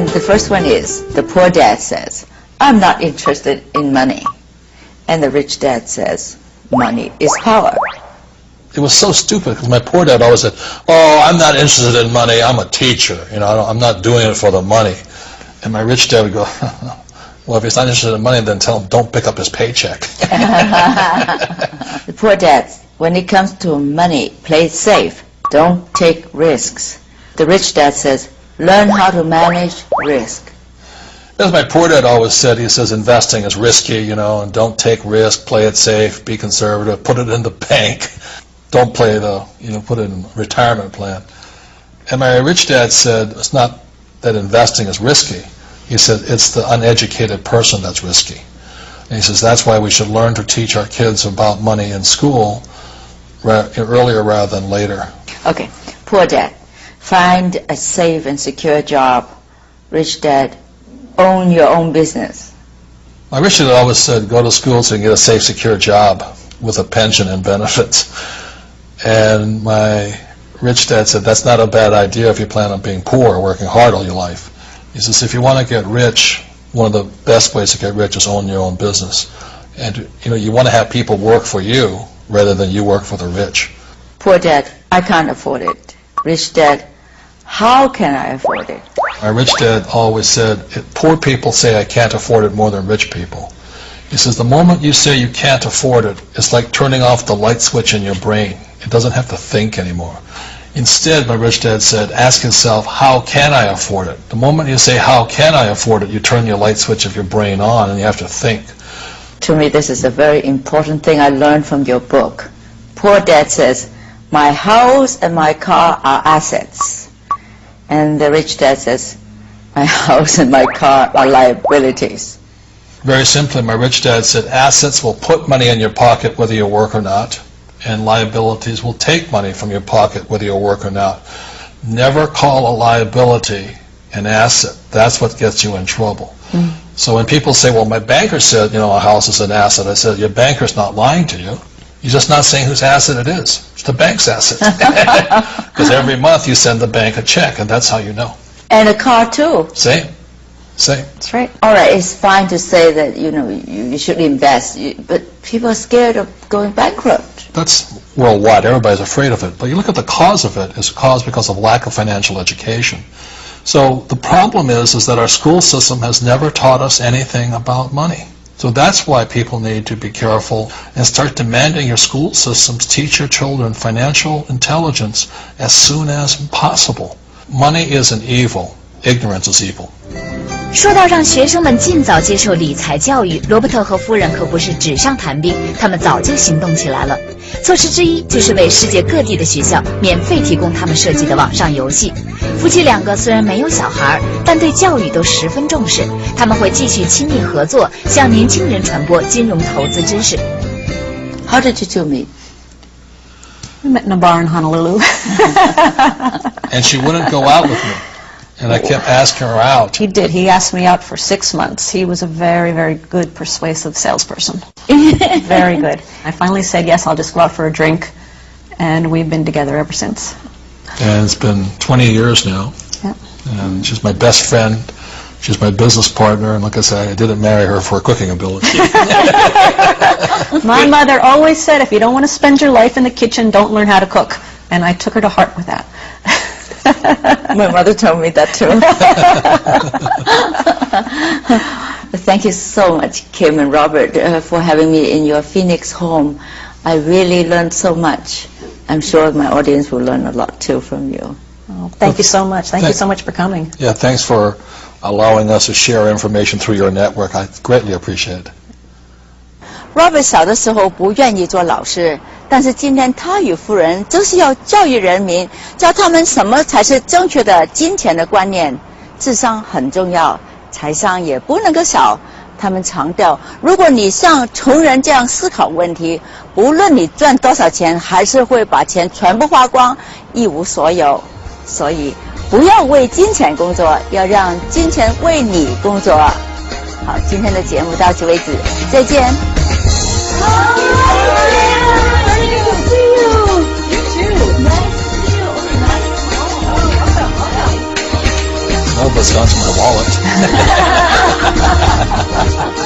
The first one is, the poor dad says, I'm not interested in money. And the rich dad says, money is power. It was so stupid because my poor dad always said, oh, I'm not interested in money, I'm a teacher. I'm not doing it for the money. And my rich dad would go, well, if he's not interested in money, then tell him don't pick up his paycheck. The poor dad, when it comes to money, play it safe. Don't take risks. The rich dad says, learn how to manage risk. As my poor dad always said, he says investing is risky, and don't take risk, play it safe, be conservative, put it in the bank. Don't play put it in a retirement plan. And my rich dad said, it's not that investing is risky. He said, it's the uneducated person that's risky. And he says, that's why we should learn to teach our kids about money in school earlier rather than later. Okay, poor dad, find a safe and secure job. Rich dad, own your own business. My rich dad always said, go to school so you can get a safe, secure job with a pension and benefits. And my rich dad said, that's not a bad idea if you plan on being poor or working hard all your life. He says, if you want to get rich, one of the best ways to get rich is own your own business. And you want to have people work for you rather than you work for the rich. Poor dad, I can't afford it. Rich dad, how can I afford it? My rich dad always said, poor people say I can't afford it more than rich people. He says, the moment you say you can't afford it, it's like turning off the light switch in your brain. It doesn't have to think anymore. Instead, my rich dad said, ask yourself, how can I afford it? The moment you say, how can I afford it, you turn your light switch of your brain on and you have to think. To me, this is a very important thing I learned from your book. Poor dad says, my house and my car are assets. And the rich dad says, my house and my car are liabilities. Very simply, my rich dad said, assets will put money in your pocket whether you work or not, and liabilities will take money from your pocket whether you work or not. Never call a liability an asset. That's what gets you in trouble. Mm. So when people say, well, my banker said, a house is an asset, I said, your banker's not lying to you. You're just not saying whose asset it is. It's the bank's asset. Because every month you send the bank a check, and that's how you know. And a car too. Same. That's right. All right, it's fine to say that, you should invest, but people are scared of going bankrupt. That's worldwide. Everybody's afraid of it. But you look at the cause of it, it's caused because of lack of financial education. So the problem is that our school system has never taught us anything about money. So that's why people need to be careful and start demanding your school systems teach your children financial intelligence as soon as possible. Money is an evil. Ignorance is evil. 说到让学生们尽早接受理财教育，罗伯特和夫人可不是纸上谈兵，他们早就行动起来了。措施之一就是为世界各地的学校免费提供他们设计的网上游戏。夫妻两个虽然没有小孩，但对教育都十分重视，他们会继续亲密合作，向年轻人传播金融投资知识。How did you two meet? We met in a bar in Honolulu. And she wouldn't go out with me. And I kept asking her out. He did. He asked me out for 6 months. He was a very, very good persuasive salesperson. Very good. I finally said, yes, I'll just go out for a drink. And we've been together ever since. And it's been 20 years now. Yeah. And she's my best friend. She's my business partner. And like I said, I didn't marry her for her cooking ability. My mother always said, if you don't want to spend your life in the kitchen, don't learn how to cook. And I took her to heart with that. My mother told me that too. Thank you so much, Kim and Robert, for having me in your Phoenix home. I really learned so much. I'm sure my audience will learn a lot too from you. Oh, thank you so much. Thank you so much for coming. Yeah, thanks for allowing us to share information through your network. I greatly appreciate it. Robert 小的时候不愿意做老师，但是今天他与夫人就是要教育人民，教他们什么才是正确的金钱的观念。智商很重要，财商也不能够少。他们强调，如果你像穷人这样思考问题，不论你赚多少钱，还是会把钱全部花光，一无所有。所以不要为金钱工作，要让金钱为你工作。好，今天的节目到此为止，再见。Well what's gone to my wallet.